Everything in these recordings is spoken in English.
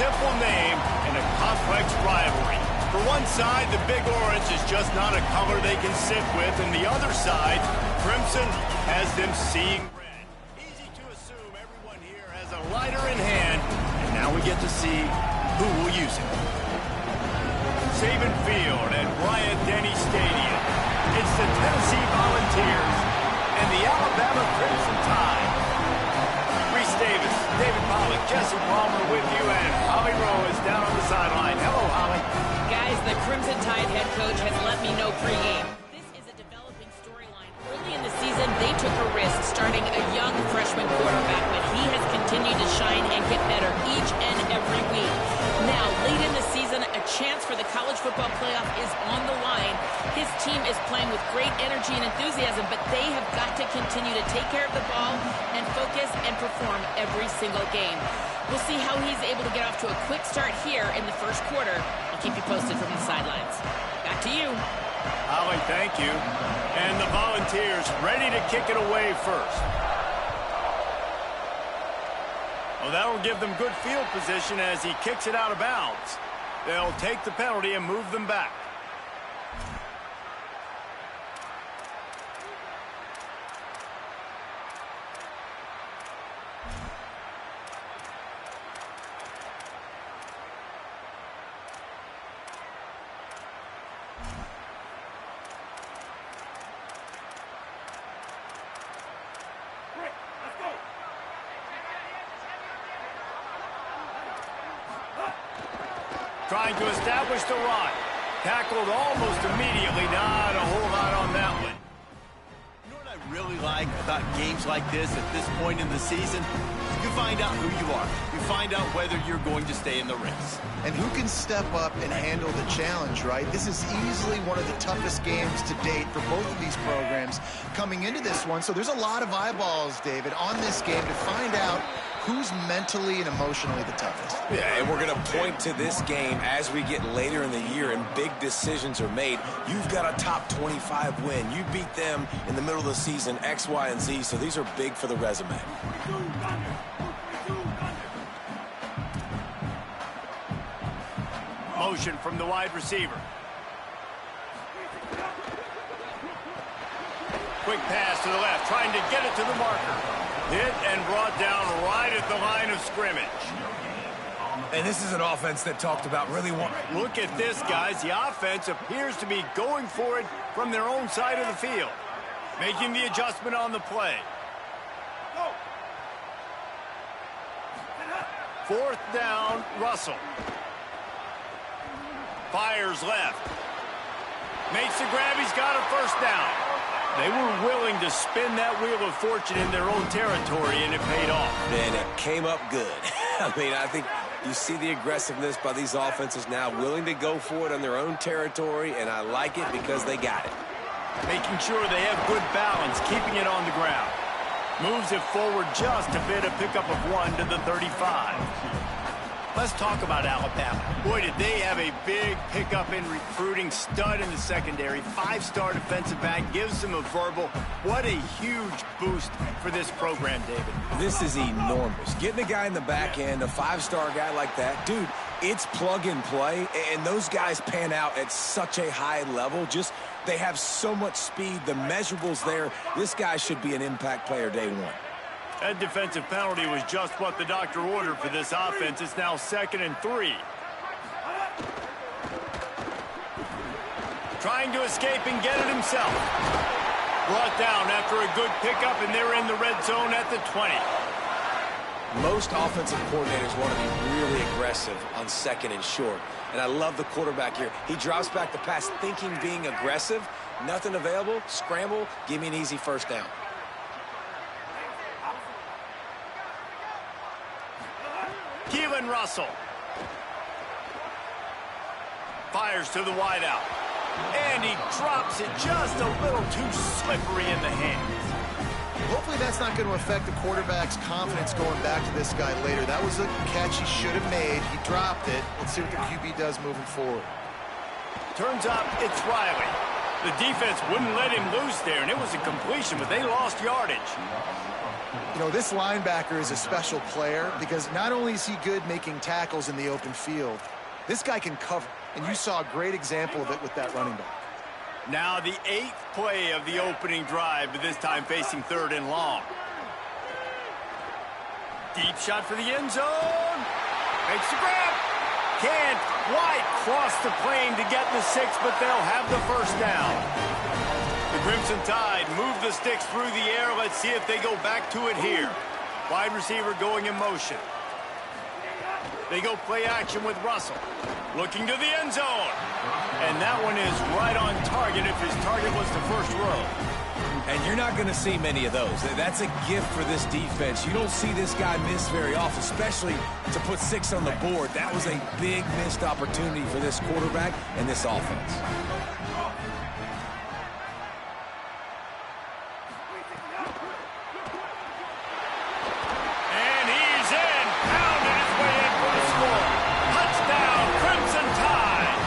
simple name and a complex rivalry. For one side, the Big Orange is just not a color they can sit with, and the other side, Crimson, has them seeing red. Easy to assume everyone here has a lighter in hand, and now we get to see who will use it. Saban Field at Bryant-Denny Stadium. It's the Tennessee Volunteers and the Alabama Crimson Tide. Reese Davis, David Pollack, Jesse Palmer with you, and Holly Rowe is down on the sideline. Hello, Holly. Guys, the Crimson Tide head coach has let me know pregame. This is a developing storyline. Early in the season, they took a risk starting a young freshman quarterback, but he has continued to shine and get better each and every week. Now, late in the season, a chance for the college football playoff is on the line. His team is playing with great energy and enthusiasm, but they have got to continue to take care of the ball and focus and perform every single game. We'll see how he's able to get off to a quick start here in the first quarter. I'll keep you posted from the sidelines. Back to you. Holly, thank you. And the Volunteers ready to kick it away first. Well, that'll give them good field position as he kicks it out of bounds. They'll take the penalty and move them back. Trying to establish the run. Tackled almost immediately. Not a whole lot on that one. You know what I really like about games like this at this point in the season? You find out who you are. You find out whether you're going to stay in the race. And who can step up and handle the challenge, right? This is easily one of the toughest games to date for both of these programs coming into this one. So there's a lot of eyeballs, David, on this game to find out who's mentally and emotionally the toughest. Yeah, and we're going to point to this game as we get later in the year and big decisions are made. You've got a top 25 win. You beat them in the middle of the season, X, Y, and Z, so these are big for the resume. Motion from the wide receiver. Quick pass to the left, trying to get it to the marker. Hit and brought down right at the line of scrimmage. And this is an offense that talked about really wanting. Look at this, guys. The offense appears to be going for it from their own side of the field. Making the adjustment on the play. Fourth down, Russell. Fires left. Makes the grab. He's got a first down. They were willing to spin that wheel of fortune in their own territory, and it paid off. And it came up good. I mean, I think you see the aggressiveness by these offenses now, willing to go for it on their own territory, and I like it because they got it. Making sure they have good balance, keeping it on the ground. Moves it forward just a bit, a pickup of 1 to the 35. Let's talk about Alabama. Boy, did they have a big pickup in recruiting. Stud in the secondary. 5-star defensive back. Gives them a verbal. What a huge boost for this program, David. This is enormous. Getting a guy in the back end, a 5-star guy like that, dude, it's plug and play, and those guys pan out at such a high level. Just, they have so much speed. The measurables there. This guy should be an impact player day one. That defensive penalty was just what the doctor ordered for this offense. It's now 2nd and 3. Trying to escape and get it himself. Brought down after a good pickup, and they're in the red zone at the 20. Most offensive coordinators want to be really aggressive on 2nd and short. And I love the quarterback here. He drops back the pass thinking being aggressive. Nothing available. Scramble. Give me an easy first down. Keelan Russell. Fires to the wideout. And he drops it just a little too slippery in the hands. Hopefully that's not going to affect the quarterback's confidence going back to this guy later. That was a catch he should have made. He dropped it. Let's see what the QB does moving forward. Turns out it's Riley. The defense wouldn't let him loose there, and it was a completion, but they lost yardage. You know, this linebacker is a special player because not only is he good making tackles in the open field, this guy can cover. And you saw a great example of it with that running back. Now the 8th play of the opening drive, but this time facing 3rd and long. Deep shot for the end zone. Makes the grab. Can't. White cross the plane to get the 6, but they'll have the first down. The Crimson Tide move the sticks through the air. Let's see if they go back to it here. Wide receiver going in motion. They go play action with Russell. Looking to the end zone. And that one is right on target if his target was the first row. And you're not going to see many of those. That's a gift for this defense. You don't see this guy miss very often, especially to put 6 on the board. That was a big missed opportunity for this quarterback and this offense. And he's in. Pounded his way in for the score. Touchdown, Crimson Tide.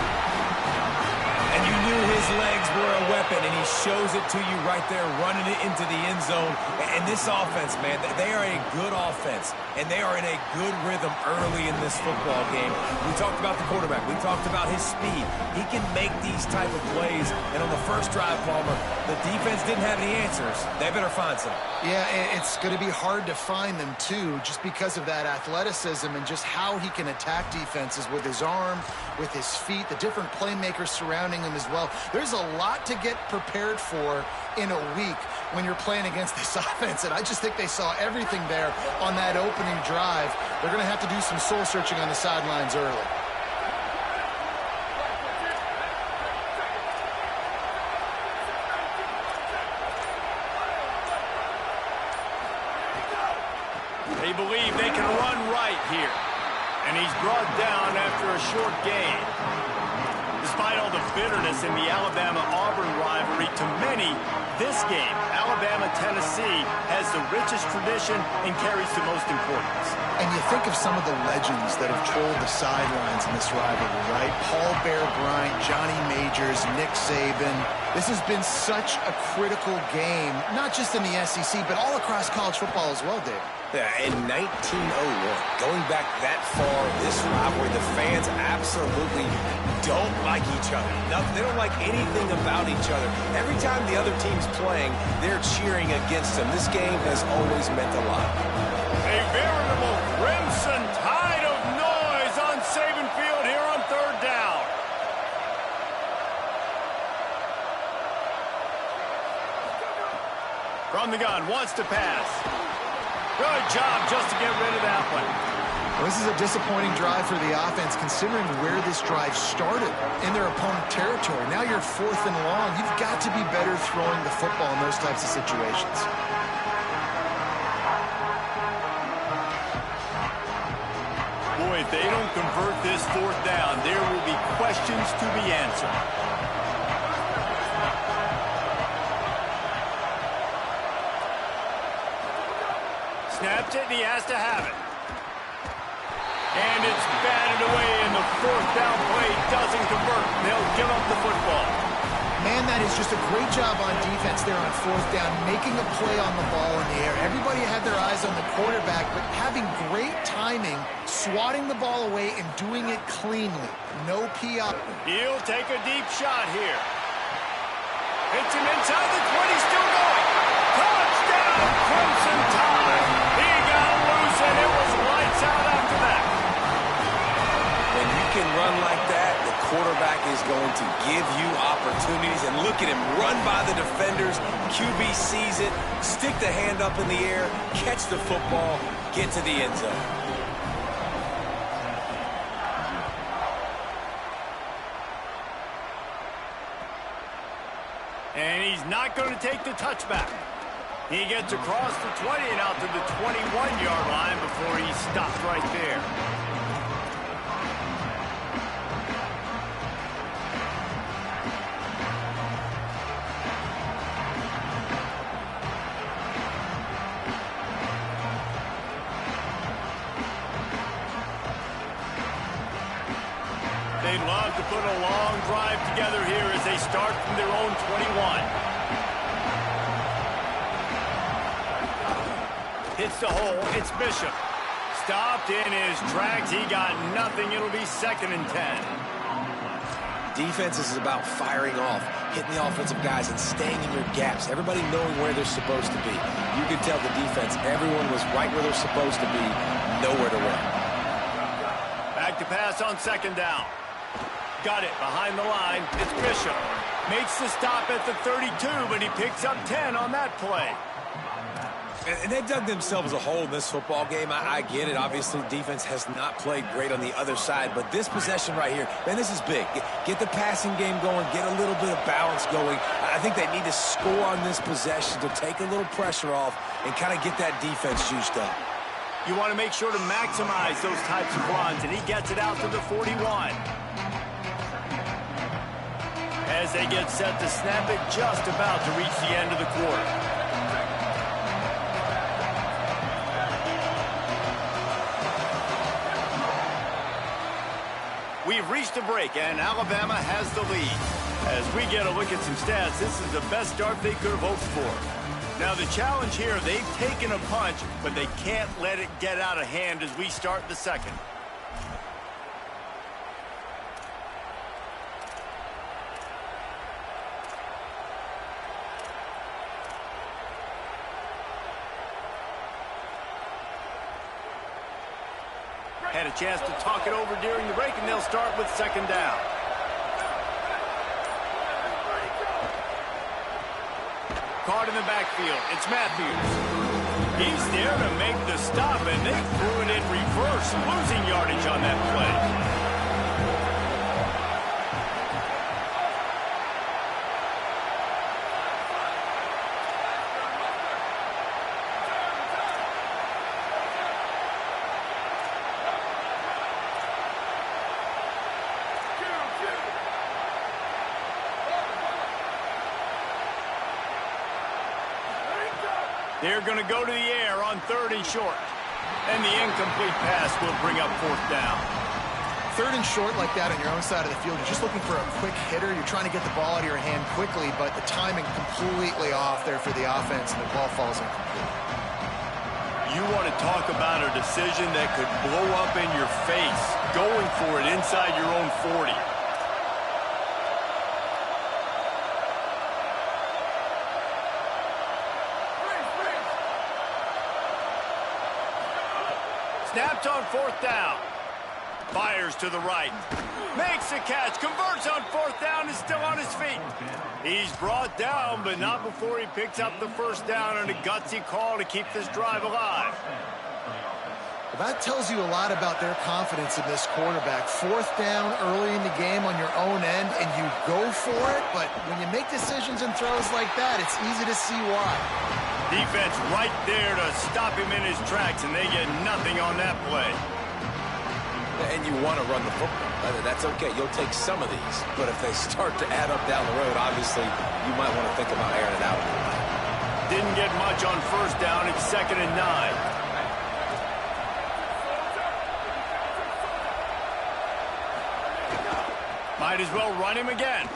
And you knew his legs were a weapon, and he shows it to you right there, running it into the end zone. And this offense, man, they are a good offense, and they are in a good rhythm early in this football game. We talked about the quarterback. We talked about his speed. He can make these type of plays, and on the first drive, Palmer, the defense didn't have any answers. They better find some. Yeah, it's going to be hard to find them, too, just because of that athleticism and just how he can attack defenses with his arm, with his feet, the different playmakers surrounding him as well. There's a lot to get prepared for in a week when you're playing against this offense, and I just think they saw everything there on that opening drive. They're going to have to do some soul-searching on the sidelines early. They believe they can run right here. And he's brought down after a short gain. Despite all the bitterness in the Alabama-Auburn rivalry, to many, this game, Alabama-Tennessee, has the richest tradition and carries the most importance. And you think of some of the legends that have trolled the sidelines in this rivalry, right? Paul Bear Bryant, Johnny Majors, Nick Saban. This has been such a critical game, not just in the SEC, but all across college football as well, Dave. Yeah, in 1901, going back that far, this rivalry, the fans absolutely don't like each other. They don't like anything about each other. Every time the other team's playing, they're cheering against them. This game has always meant a lot. A veritable Crimson Tide of noise on Saban Field here on 3rd down. From the gun, wants to pass. Good job just to get rid of that one. Well, this is a disappointing drive for the offense, considering where this drive started in their opponent territory. Now you're 4th and long. You've got to be better throwing the football in those types of situations. Boy, if they don't convert this 4th down, there will be questions to be answered. Snaps it, and he has to have it. And it's batted away, and the 4th down play doesn't convert. They'll give up the football. Man, that is just a great job on defense there on 4th down, making a play on the ball in the air. Everybody had their eyes on the quarterback, but having great timing, swatting the ball away, and doing it cleanly. No PI. He'll take a deep shot here. Hits him inside the 20, still going. Touchdown, Crimson Tide. He got loose, and it was lights out after that. When you can run like that, the quarterback is going to give you opportunities. And look at him run by the defenders. QB sees it, stick the hand up in the air, catch the football, get to the end zone. And he's not going to take the touchback. He gets across the 20 and out to the 21-yard line before he stopped right there. They'd love to put a long drive together here as they start from their own 21. hits the hole. It's Bishop. Stopped in his tracks. He got nothing. It'll be 2nd and 10. Defense is about firing off, hitting the offensive guys, and staying in your gaps. Everybody knowing where they're supposed to be. You can tell the defense, everyone was right where they're supposed to be, nowhere to run. Back to pass on 2nd down. Got it behind the line. It's Bishop. Makes the stop at the 32, but he picks up 10 on that play. And they dug themselves a hole in this football game. I get it. Obviously, defense has not played great on the other side. But this possession right here, man, this is big. Get the passing game going. Get a little bit of balance going. I think they need to score on this possession to take a little pressure off and kind of get that defense juiced up. You want to make sure to maximize those types of runs, and he gets it out to the 41. As they get set to snap it, just about to reach the end of the quarter. We've reached a break, and Alabama has the lead. As we get a look at some stats, this is the best start they could have hoped for. Now, the challenge here, they've taken a punch, but they can't let it get out of hand as we start the second. Had a chance to talk it over during the break, and they'll start with 2nd down. Caught in the backfield. It's Matthews. He's there to make the stop, and they threw it in reverse, losing yardage on that play. They're going to go to the air on 3rd and short. And the incomplete pass will bring up 4th down. 3rd and short like that on your own side of the field. You're just looking for a quick hitter. You're trying to get the ball out of your hand quickly, but the timing completely off there for the offense, and the ball falls incomplete. You want to talk about a decision that could blow up in your face, going for it inside your own 40. Snapped on 4th down. Fires to the right. Makes the catch. Converts on 4th down. Is still on his feet. He's brought down, but not before he picks up the 1st down and a gutsy call to keep this drive alive. Well, that tells you a lot about their confidence in this quarterback. 4th down early in the game on your own end, and you go for it, but when you make decisions and throws like that, it's easy to see why. Defense right there to stop him in his tracks, and they get nothing on that play. And you want to run the football. That's okay. You'll take some of these. But if they start to add up down the road, obviously, you might want to think about airing it out. Didn't get much on 1st down. It's 2nd and 9. Might as well run him again.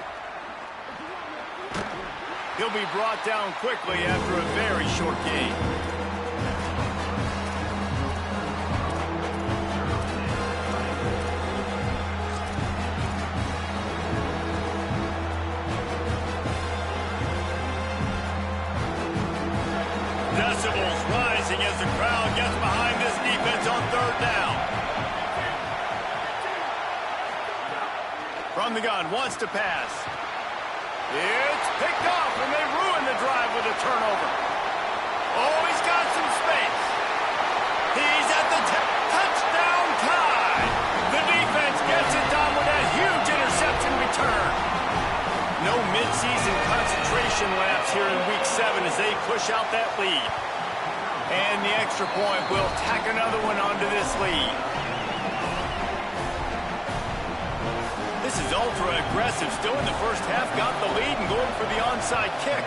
He'll be brought down quickly after a very short gain. Decibels rising as the crowd gets behind this defense on 3rd down. From the gun, wants to pass. It's picked off, and they ruin the drive with a turnover. Oh, he's got some space. He's at the touchdown tie. The defense gets it done with that huge interception return. No midseason concentration laps here in Week 7 as they push out that lead. And the extra point will tack another one onto this lead. This is ultra-aggressive. Still in the first half, got the lead and going for the onside kick.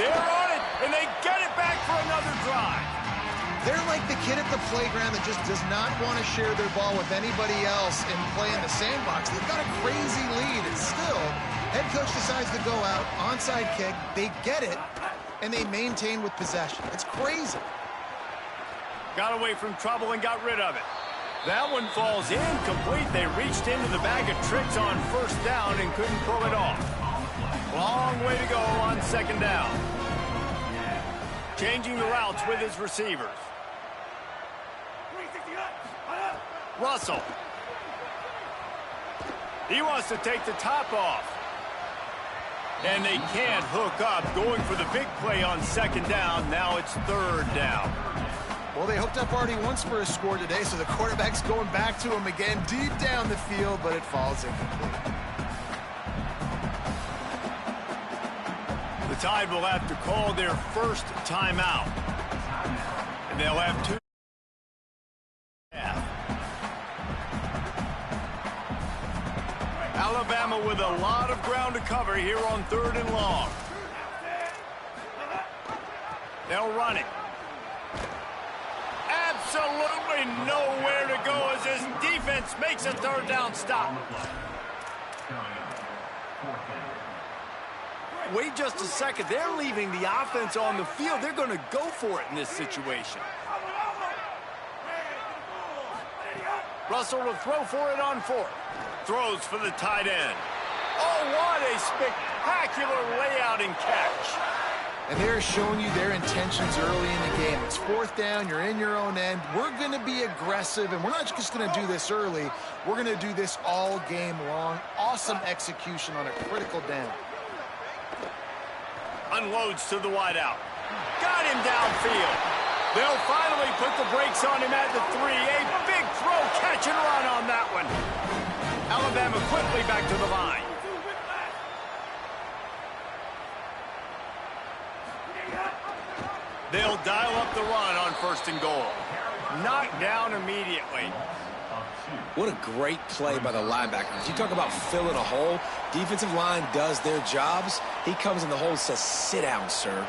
They're on it, and they get it back for another drive. They're like the kid at the playground that just does not want to share their ball with anybody else and play in the sandbox. They've got a crazy lead, and still, head coach decides to go out, onside kick. They get it, and they maintain with possession. It's crazy. Got away from trouble and got rid of it. That one falls incomplete. They reached into the bag of tricks on first down and couldn't pull it off. Long way to go on second down. Changing the routes with his receivers. Russell. He wants to take the top off. And they can't hook up. Going for the big play on second down. Now it's third down. Well, they hooked up already once for a score today, so the quarterback's going back to him again deep down the field, but it falls incomplete. The Tide will have to call their first timeout. And they'll have two. Alabama with a lot of ground to cover here on third and long. They'll run it. Absolutely nowhere to go as his defense makes a third down stop. Wait just a second. They're leaving the offense on the field. They're going to go for it in this situation. Russell will throw for it on fourth. Throws for the tight end. Oh, what a spectacular layout and catch. And they're showing you their intentions early in the game. It's fourth down. You're in your own end. We're going to be aggressive, and we're not just going to do this early. We're going to do this all game long. Awesome execution on a critical down. Unloads to the wideout. Got him downfield. They'll finally put the brakes on him at the 3. A big throw, catch and run on that one. Alabama quickly back to the line. They'll dial up the run on first and goal. Knocked down immediately. What a great play by the linebackers. You talk about filling a hole. Defensive line does their jobs. He comes in the hole and says, sit down, sir.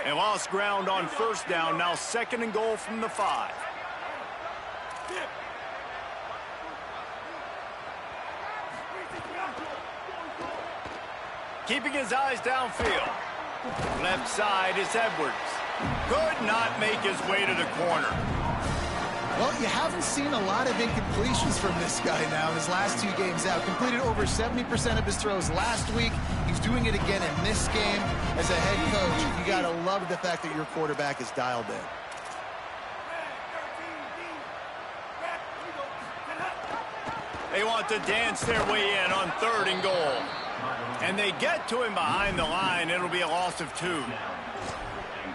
They lost ground on first down. Now second and goal from the 5. Keeping his eyes downfield. Left side is Edwards. Could not make his way to the corner. Well, you haven't seen a lot of incompletions from this guy now in his last 2 games out. Completed over 70% of his throws last week. He's doing it again in this game. As a head coach, you got to love the fact that your quarterback is dialed in. They want to dance their way in on third and goal. And they get to him behind the line. It'll be a loss of 2.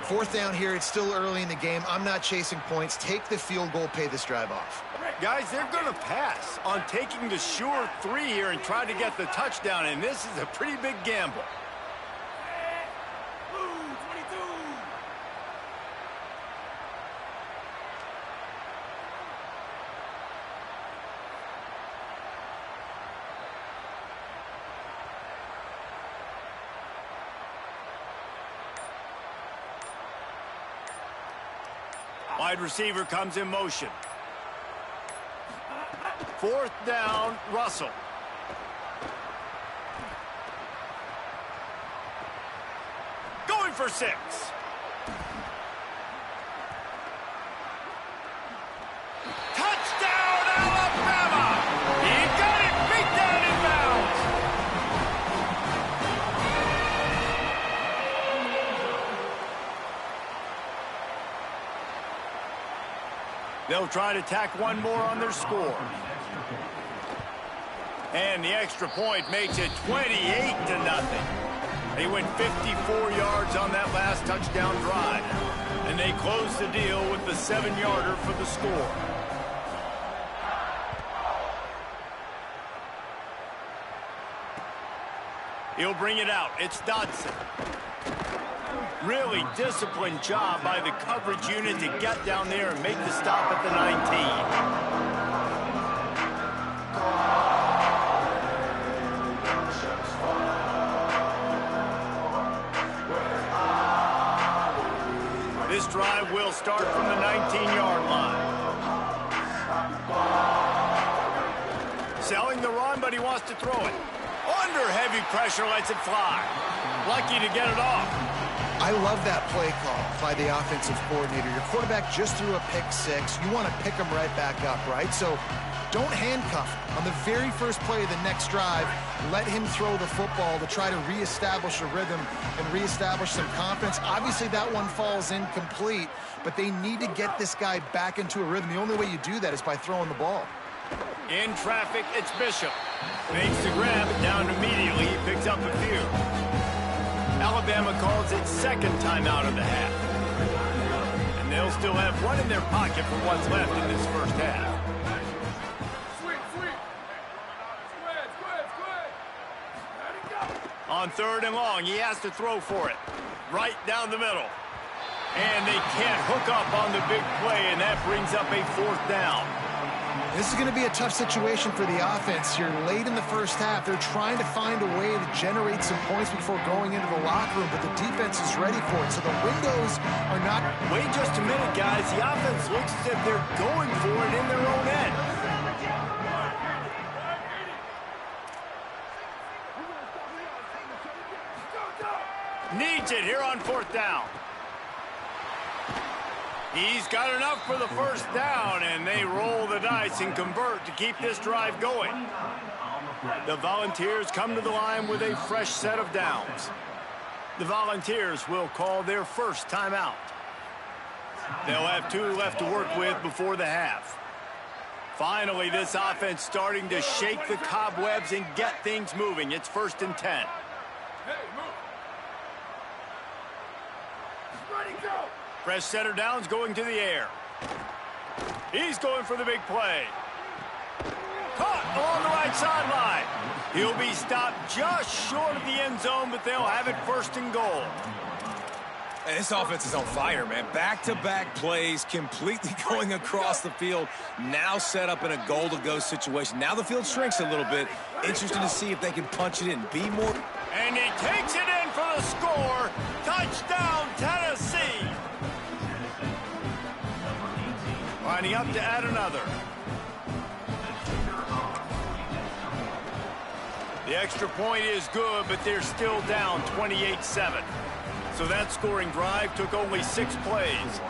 Fourth down here. It's still early in the game. I'm not chasing points. Take the field goal. Pay this drive off. Guys, they're going to pass on taking the sure 3 here and try to get the touchdown. And this is a pretty big gamble. Wide receiver comes in motion. Fourth down, Russell. Going for 6. Touchdown, Alabama! He got it beat down in bounds. They'll try to tack one more on their score. And the extra point makes it 28-0. They went 54 yards on that last touchdown drive. And they close the deal with the 7-yarder for the score. He'll bring it out. It's Dodson. Really disciplined job by the coverage unit to get down there and make the stop at the 19. this drive will start from the 19-yard line. Selling the run, but he wants to throw it. Under heavy pressure, lets it fly. Lucky to get it off. I love that play call by the offensive coordinator. Your quarterback just threw a pick six. You want to pick him right back up, right? So don't handcuff him. On the very first play of the next drive, let him throw the football to try to reestablish a rhythm and reestablish some confidence. Obviously, that one falls incomplete, but they need to get this guy back into a rhythm. The only way you do that is by throwing the ball. In traffic, it's Bishop. Makes the grab, down immediately. He picks up a few. Alabama calls it second timeout of the half. And they'll still have one in their pocket for what's left in this first half. On third and long, he has to throw for it. Right down the middle. And they can't hook up on the big play, and that brings up a fourth down. This is going to be a tough situation for the offense here. Late in the first half, they're trying to find a way to generate some points before going into the locker room, but the defense is ready for it, so the windows are not... Wait just a minute, guys. The offense looks as if they're going for it in their own end. Needs it here on fourth down. He's got enough for the first down, and they roll the dice and convert to keep this drive going. The Volunteers come to the line with a fresh set of downs. The Volunteers will call their first timeout. They'll have 2 left to work with before the half. Finally, this offense starting to shake the cobwebs and get things moving. It's 1st and 10. Fresh center downs going to the air. He's going for the big play. Caught along the right sideline. He'll be stopped just short of the end zone, but they'll have it 1st and goal. And this offense is on fire, man. Back-to-back plays, completely going across the field. Now set up in a goal-to-go situation. Now the field shrinks a little bit. Interesting to see if they can punch it in. Be more... And he takes it in for the score. Touchdown, Tennessee. Lining up to add another. The extra point is good, but they're still down 28-7. So that scoring drive took only 6 plays,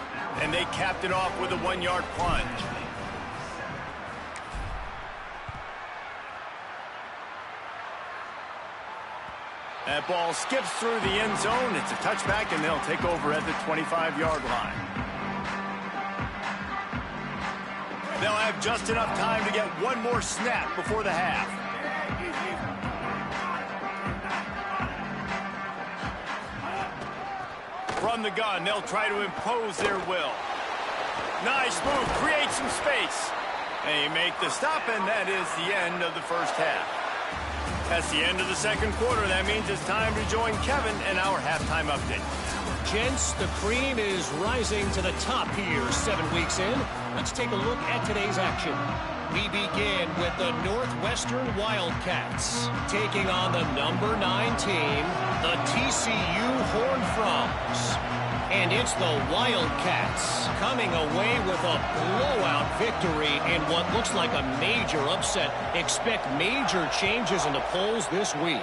and they capped it off with a 1-yard plunge. That ball skips through the end zone. It's a touchback, and they'll take over at the 25-yard line. They'll have just enough time to get one more snap before the half. From the gun, they'll try to impose their will. Nice move, create some space. They make the stop, and that is the end of the first half. That's the end of the second quarter. That means it's time to join Kevin in our halftime update. Gents, the cream is rising to the top here 7 weeks in. Let's take a look at today's action. We begin with the Northwestern Wildcats taking on the number 9 team, the TCU Horned Frogs. And it's the Wildcats coming away with a blowout victory in what looks like a major upset. Expect major changes in the polls this week.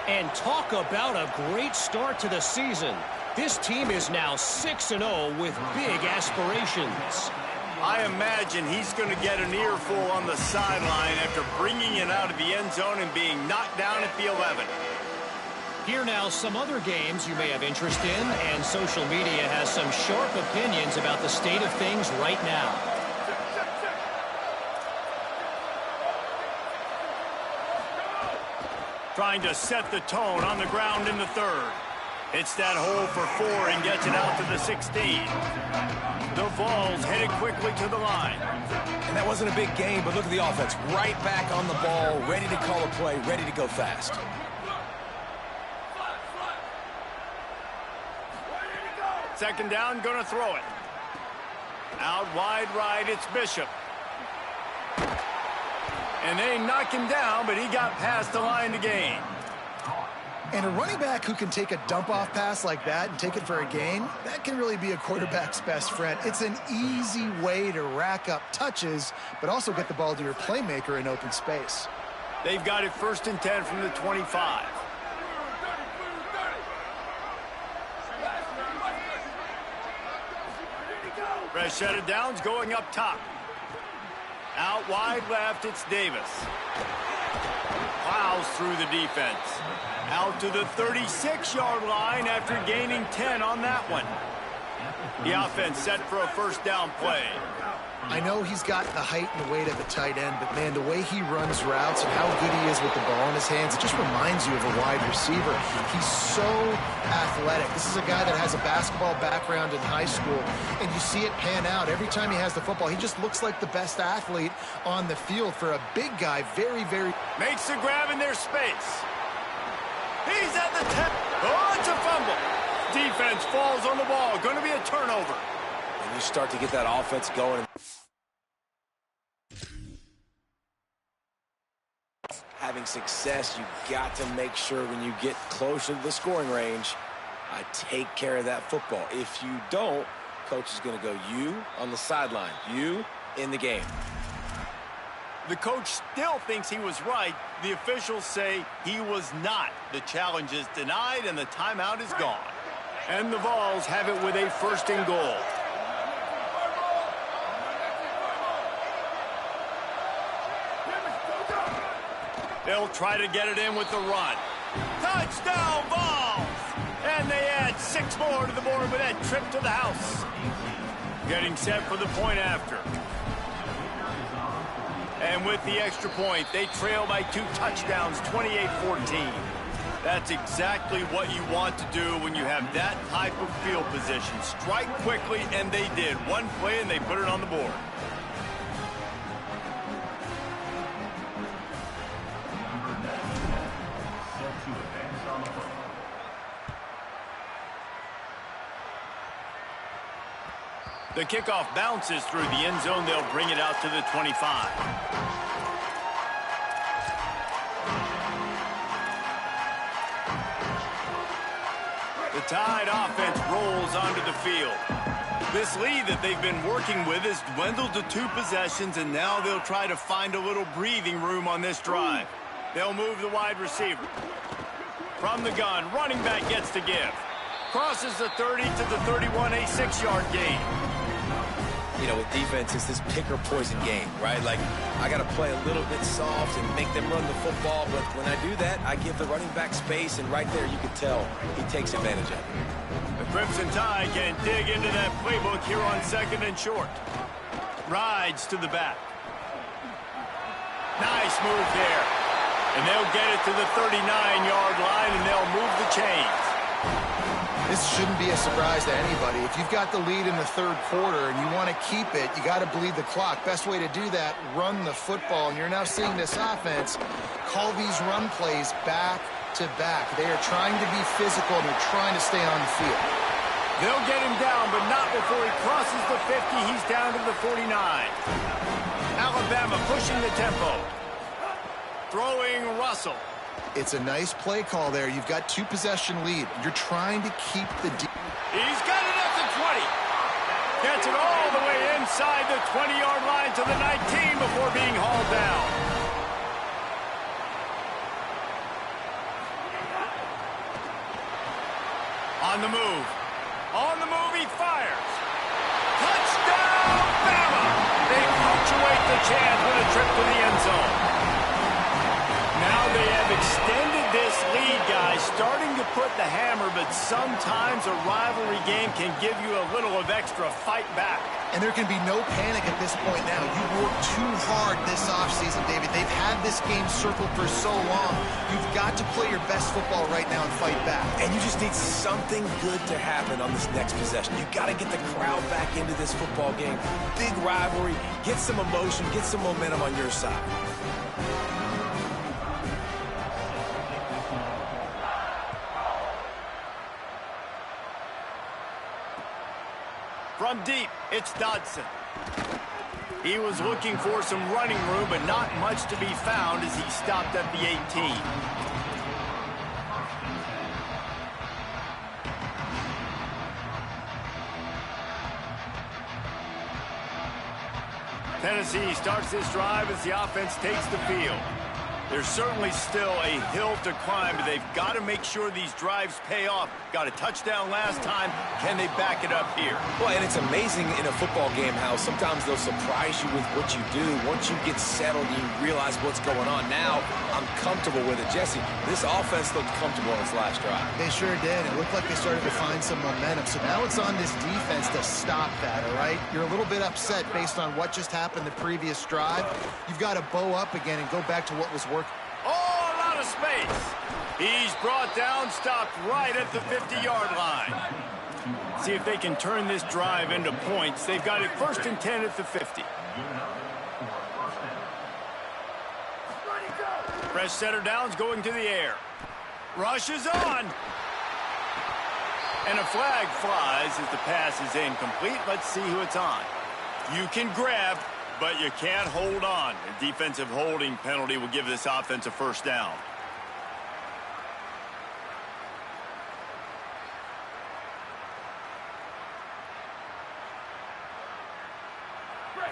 And talk about a great start to the season. This team is now 6-0 with big aspirations. I imagine he's going to get an earful on the sideline after bringing it out of the end zone and being knocked down at the 11. Here now some other games you may have interest in, and social media has some sharp opinions about the state of things right now. Trying to set the tone on the ground in the third. Hits that hole for 4 and gets it out to the 16. The Vols headed quickly to the line. And that wasn't a big game, but look at the offense. Right back on the ball, ready to call a play, ready to go fast. Second down, going to throw it. Out wide right, it's Bishop. And they knock him down, but he got past the line to gain. And a running back who can take a dump-off pass like that and take it for a gain, that can really be a quarterback's best friend. It's an easy way to rack up touches, but also get the ball to your playmaker in open space. They've got it 1st and 10 from the 25. Fresh set of downs going up top. Out wide left, it's Davis. Plows through the defense. Out to the 36-yard line after gaining 10 on that one. The offense set for a 1st down play. I know he's got the height and the weight of a tight end, but, man, the way he runs routes and how good he is with the ball in his hands, it just reminds you of a wide receiver. He's so athletic. This is a guy that has a basketball background in high school, and you see it pan out. Every time he has the football, he just looks like the best athlete on the field for a big guy. Very, very... Makes the grab in their space. He's at the 10. Oh, it's a fumble. Defense falls on the ball. Going to be a turnover. And you start to get that offense going. Having success, you got to make sure when you get closer to the scoring range, I take care of that football. If you don't, coach is going to go, you on the sideline, you in the game. The coach still thinks he was right. The officials say he was not. The challenge is denied and the timeout is gone. And the Vols have it with a 1st and goal. They'll try to get it in with the run. Touchdown, Vols! And they add 6 more to the board with that trip to the house. Getting set for the point after. And with the extra point, they trail by 2 touchdowns, 28-14. That's exactly what you want to do when you have that type of field position. Strike quickly, and they did. One play, and they put it on the board. The kickoff bounces through the end zone. They'll bring it out to the 25. The Tide offense rolls onto the field. This lead that they've been working with has dwindled to 2 possessions, and now they'll try to find a little breathing room on this drive. They'll move the wide receiver. From the gun, running back gets to give. Crosses the 30 to the 31, a 6-yard gain. You know, with defense, it's this pick-or-poison game, right? Like, I got to play a little bit soft and make them run the football, but when I do that, I give the running back space, and right there you can tell he takes advantage of it. The Crimson Tide can dig into that playbook here on 2nd and short. Rides to the back. Nice move there. And they'll get it to the 39-yard line, and they'll move the chains. This shouldn't be a surprise to anybody. If you've got the lead in the 3rd quarter and you want to keep it, you got to bleed the clock. Best way to do that, run the football. And you're now seeing this offense call these run plays back to back. They are trying to be physical, and they're trying to stay on the field. They'll get him down, but not before he crosses the 50. He's down to the 49. Alabama pushing the tempo. Throwing Russell. It's a nice play call there. You've got 2-possession lead. You're trying to keep the... He's got it at the 20. Gets it all the way inside the 20-yard line to the 19 before being hauled down. On the move. On the move, he fires. Touchdown, Bama! They punctuate the chance with a trip to the end zone. Now they have extended this lead, guys, starting to put the hammer, but sometimes a rivalry game can give you a little of extra fight back. And there can be no panic at this point now. You worked too hard this offseason, David. They've had this game circled for so long. You've got to play your best football right now and fight back. And you just need something good to happen on this next possession. You got to get the crowd back into this football game. Big rivalry. Get some emotion. Get some momentum on your side. From deep, it's Dodson. He was looking for some running room, but not much to be found as he stopped at the 18. Tennessee starts this drive as the offense takes the field. There's certainly still a hill to climb, but they've got to make sure these drives pay off. Got a touchdown last time. Can they back it up here? Well, and it's amazing in a football game how sometimes they'll surprise you with what you do. Once you get settled, you realize what's going on. Now, I'm comfortable with it. Jesse, this offense looked comfortable on its last drive. They sure did. It looked like they started to find some momentum. So now it's on this defense to stop that, all right? You're a little bit upset based on what just happened the previous drive. You've got to bow up again and go back to what was working. Oh, a lot of space. He's brought down, stopped right at the 50-yard line. See if they can turn this drive into points. They've got it 1st and 10 at the 50. Fresh setter downs going to the air. Rush is on. And a flag flies as the pass is incomplete. Let's see who it's on. You can grab, but you can't hold on. A defensive holding penalty will give this offense a 1st down.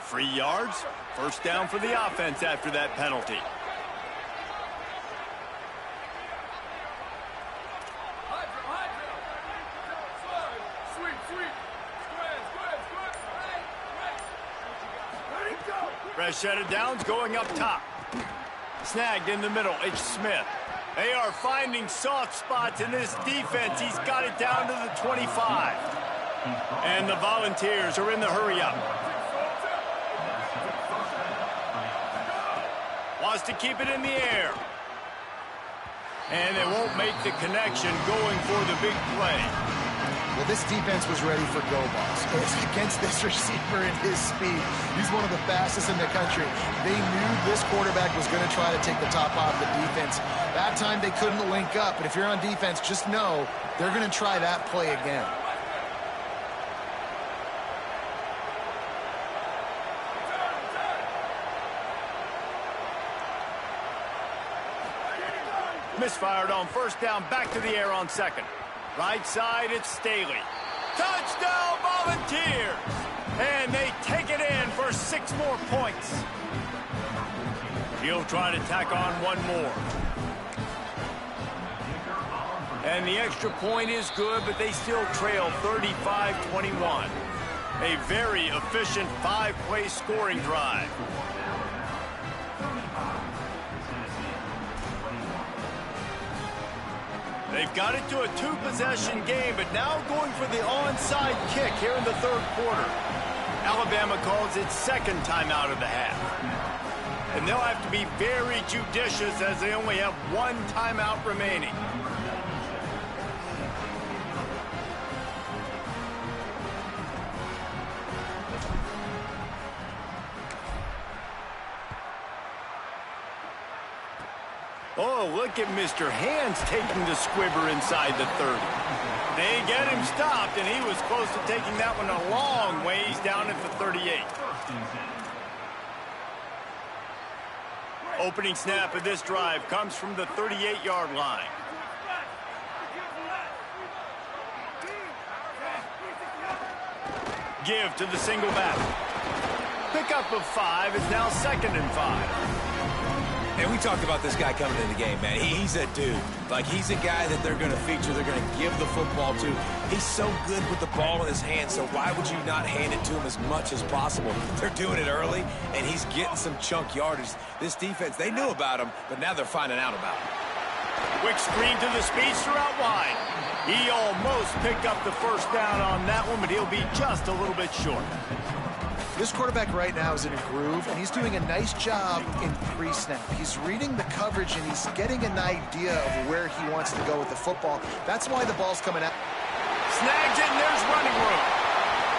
Free yards. 1st down for the offense after that penalty. Fresh set of downs going up top. Snagged in the middle. H. Smith. They are finding soft spots in this defense. He's got it down to the 25. And the Volunteers are in the hurry-up. Wants to keep it in the air. And they won't make the connection going for the big play. Well, this defense was ready for go balls. Against this receiver and his speed. He's one of the fastest in the country. They knew this quarterback was going to try to take the top off the defense. That time they couldn't link up. But if you're on defense, just know they're going to try that play again. Misfired on 1st down, back to the air on 2nd. Right side, it's Staley. Touchdown, Volunteers! And they take it in for 6 more points. He'll try to tack on 1 more. And the extra point is good, but they still trail 35-21. A very efficient 5-play scoring drive. They've got it to a 2-possession game, but now going for the onside kick here in the 3rd quarter. Alabama calls it 2nd timeout of the half. And they'll have to be very judicious as they only have 1 timeout remaining. Oh, look at Mr. Hands taking the squibber inside the 30. They get him stopped, and he was close to taking that one a long ways down at the 38. Opening snap of this drive comes from the 38-yard line. Give to the single back. Pickup of 5 is now 2nd and 5. And we talked about this guy coming into the game, man. He's a dude. Like, he's a guy that they're going to feature, they're going to give the football to. He's so good with the ball in his hand, so why would you not hand it to him as much as possible? They're doing it early, and he's getting some chunk yardage. This defense, they knew about him, but now they're finding out about him. Quick screen to the speedster out wide. He almost picked up the 1st down on that one, but he'll be just a little bit short. This quarterback right now is in a groove, and he's doing a nice job in pre-snap. He's reading the coverage, and he's getting an idea of where he wants to go with the football. That's why the ball's coming out. Snags it, and there's running room.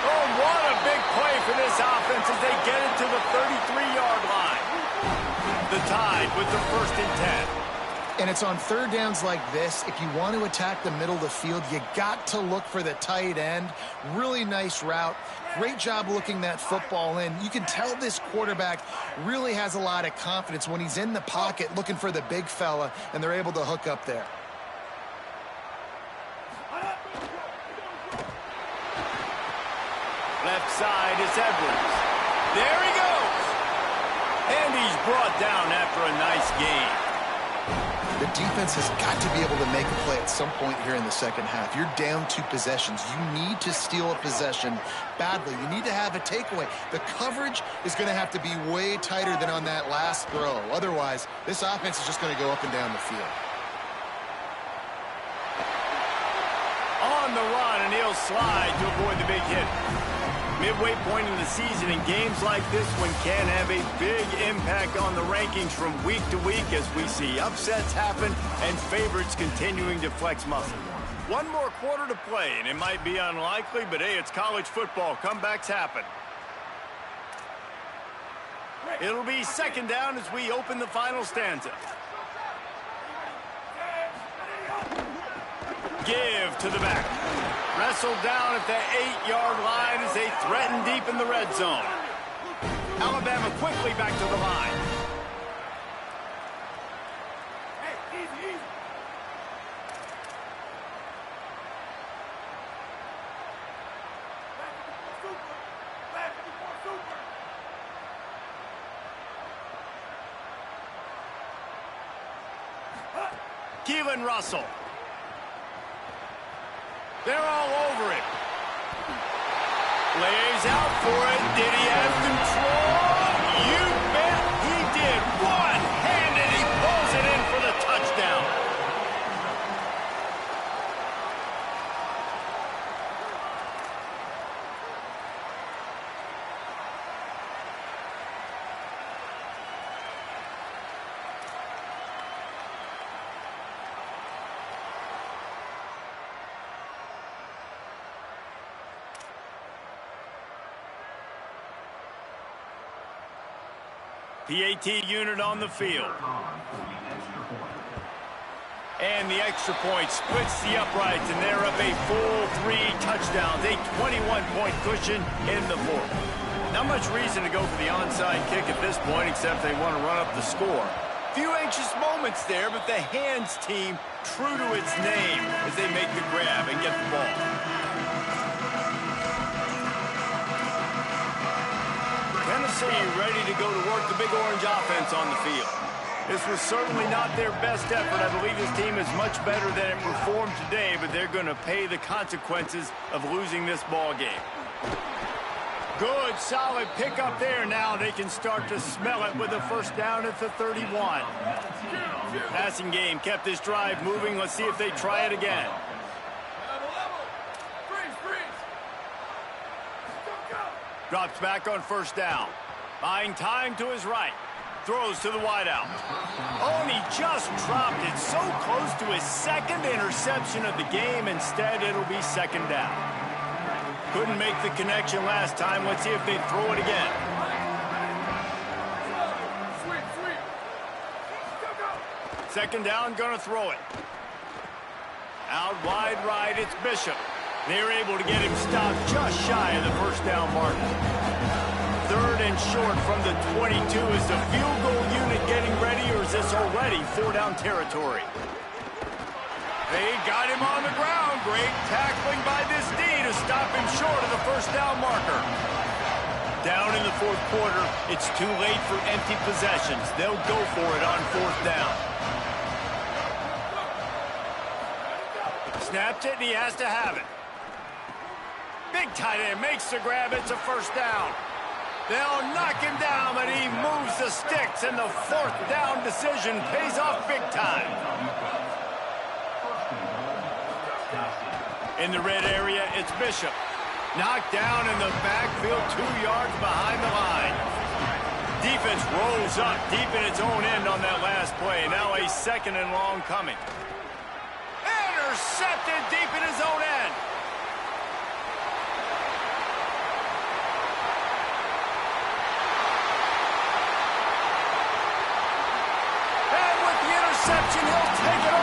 Oh, what a big play for this offense as they get it to the 33-yard line. The Tide with the 1st and 10. And it's on 3rd downs like this. If you want to attack the middle of the field, you got to look for the tight end. Really nice route. Great job looking that football in. You can tell this quarterback really has a lot of confidence when he's in the pocket looking for the big fella, and they're able to hook up there. Left side is Edwards. There he goes. And he's brought down after a nice gain. The defense has got to be able to make a play at some point here in the second half. You're down 2 possessions. You need to steal a possession badly. You need to have a takeaway. The coverage is going to have to be way tighter than on that last throw. Otherwise, this offense is just going to go up and down the field. On the run, and he'll slide to avoid the big hit. Midway point in the season, and games like this one can have a big impact on the rankings from week to week as we see upsets happen and favorites continuing to flex muscle. One more quarter to play, and it might be unlikely, but hey, it's college football. Comebacks happen. It'll be second down as we open the final stanza. Give to the back. Wrestled down at the 8-yard line as they threaten deep in the red zone. Alabama quickly back to the line. Keelan Russell. They're all over it. Lays out for it. Did he have control? You bet he did. One-handed, he pulls it in for the touchdown. PAT unit on the field. And the extra point splits the uprights, and they're up a full 3 touchdowns, a 21-point cushion in the fourth. Not much reason to go for the onside kick at this point, except they want to run up the score. Few anxious moments there, but the hands team true to its name as they make the grab and get the ball. Tennessee ready to go to work the Big Orange offense on the field. This was certainly not their best effort. I believe this team is much better than it performed today, but they're going to pay the consequences of losing this ball game. Good, solid pickup there. Now they can start to smell it with a first down at the 31. Passing game kept this drive moving. Let's see if they try it again. Drops back on first down. Buying time to his right. Throws to the wideout. Oh, and he just dropped it so close to his second interception of the game. Instead, it'll be second down. Couldn't make the connection last time. Let's see if they throw it again. Second down, gonna throw it. Out wide right, it's Bishop. They're able to get him stopped just shy of the first down mark. Third and short from the 22. Is the field goal unit getting ready, or is this already 4-down territory? They got him on the ground. Great tackling by this D to stop him short of the first down marker. Down in the fourth quarter, it's too late for empty possessions. They'll go for it on fourth down. Snapped it, and he has to have it. Big tight end makes the grab. It's a first down. They'll knock him down, but he moves the sticks, and the fourth down decision pays off big time. In the red area, it's Bishop. Knocked down in the backfield, 2 yards behind the line. Defense rolls up deep in its own end on that last play. Now a second and long coming. Intercepted deep in his own end. And with the interception, he'll take it